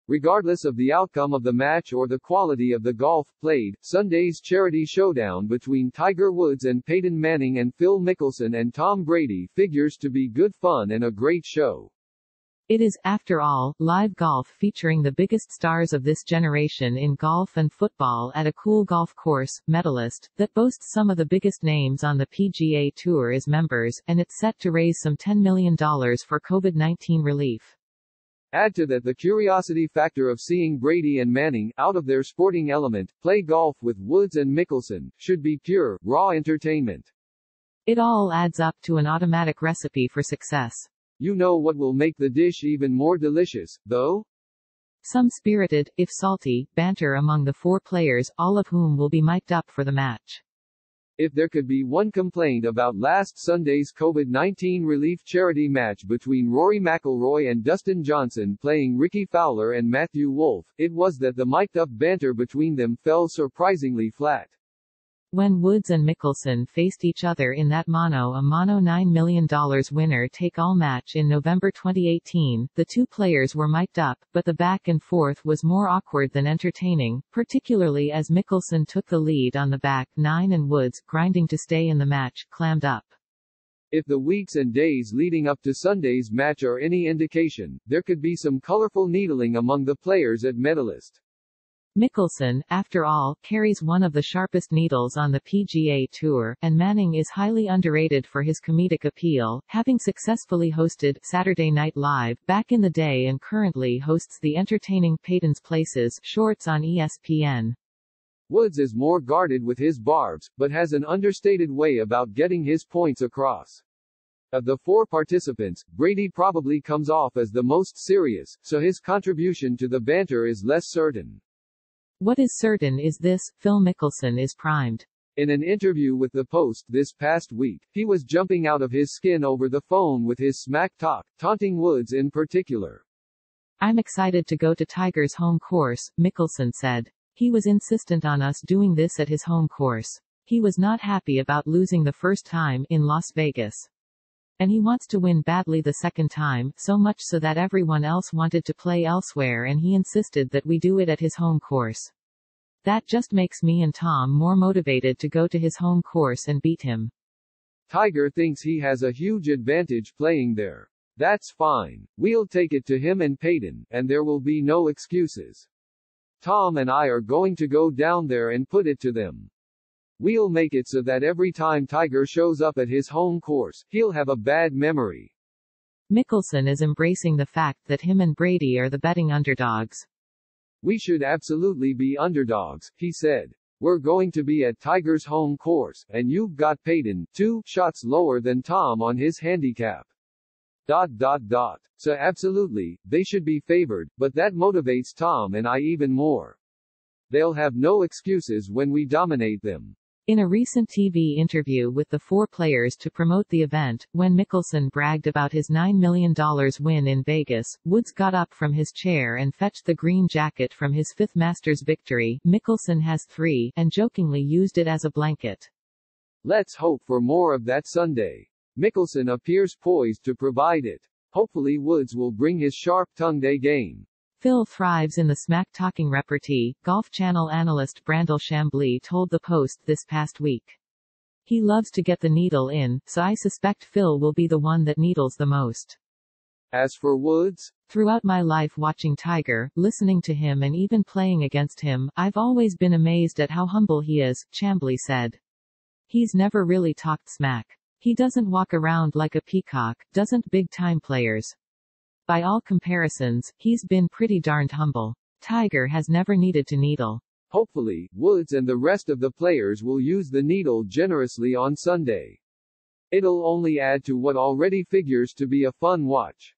Regardless of the outcome of the match or the quality of the golf played, Sunday's charity showdown between Tiger Woods and Peyton Manning and Phil Mickelson and Tom Brady figures to be good fun and a great show. It is, after all, live golf featuring the biggest stars of this generation in golf and football at a cool golf course, Medalist, that boasts some of the biggest names on the PGA Tour as members, and it's set to raise some $10 million for COVID-19 relief. Add to that the curiosity factor of seeing Brady and Manning, out of their sporting element, play golf with Woods and Mickelson, should be pure, raw entertainment. It all adds up to an automatic recipe for success. You know what will make the dish even more delicious, though? Some spirited, if salty, banter among the four players, all of whom will be mic'd up for the match. If there could be one complaint about last Sunday's COVID-19 relief charity match between Rory McIlroy and Dustin Johnson playing Ricky Fowler and Matthew Wolff, it was that the mic'd-up banter between them fell surprisingly flat. When Woods and Mickelson faced each other in that mano-a-mano $9 million winner-take-all match in November 2018, the two players were mic'd up, but the back-and-forth was more awkward than entertaining, particularly as Mickelson took the lead on the back nine and Woods, grinding to stay in the match, clammed up. If the weeks and days leading up to Sunday's match are any indication, there could be some colorful needling among the players at Medalist. Mickelson, after all, carries one of the sharpest needles on the PGA Tour, and Manning is highly underrated for his comedic appeal, having successfully hosted Saturday Night Live back in the day and currently hosts the entertaining Peyton's Places shorts on ESPN. Woods is more guarded with his barbs, but has an understated way about getting his points across. Of the four participants, Brady probably comes off as the most serious, so his contribution to the banter is less certain. What is certain is this: Phil Mickelson is primed. In an interview with The Post this past week, he was jumping out of his skin over the phone with his smack talk, taunting Woods in particular. "I'm excited to go to Tiger's home course," Mickelson said. "He was insistent on us doing this at his home course. He was not happy about losing the first time in Las Vegas. And he wants to win badly the second time, so much so that everyone else wanted to play elsewhere and he insisted that we do it at his home course. That just makes me and Tom more motivated to go to his home course and beat him." Tiger thinks he has a huge advantage playing there. "That's fine. We'll take it to him and Peyton, and there will be no excuses. Tom and I are going to go down there and put it to them. We'll make it so that every time Tiger shows up at his home course, he'll have a bad memory." Mickelson is embracing the fact that him and Brady are the betting underdogs. "We should absolutely be underdogs," he said. "We're going to be at Tiger's home course, and you've got Peyton 2 shots lower than Tom on his handicap. So absolutely, they should be favored, but that motivates Tom and I even more. They'll have no excuses when we dominate them." In a recent TV interview with the four players to promote the event, when Mickelson bragged about his $9 million win in Vegas, Woods got up from his chair and fetched the green jacket from his fifth Masters victory. Mickelson has 3, and jokingly used it as a blanket. "Let's hope for more of that Sunday." Mickelson appears poised to provide it. Hopefully Woods will bring his sharp-tongued A game. Phil thrives in the smack-talking repartee, Golf Channel analyst Brandel Chambly told The Post this past week. "He loves to get the needle in, so I suspect Phil will be the one that needles the most." As for Woods, "Throughout my life watching Tiger, listening to him and even playing against him, I've always been amazed at how humble he is," Chambly said. "He's never really talked smack. He doesn't walk around like a peacock, doesn't big-time players. By all comparisons, he's been pretty darned humble. Tiger has never needed to needle." Hopefully, Woods and the rest of the players will use the needle generously on Sunday. It'll only add to what already figures to be a fun watch.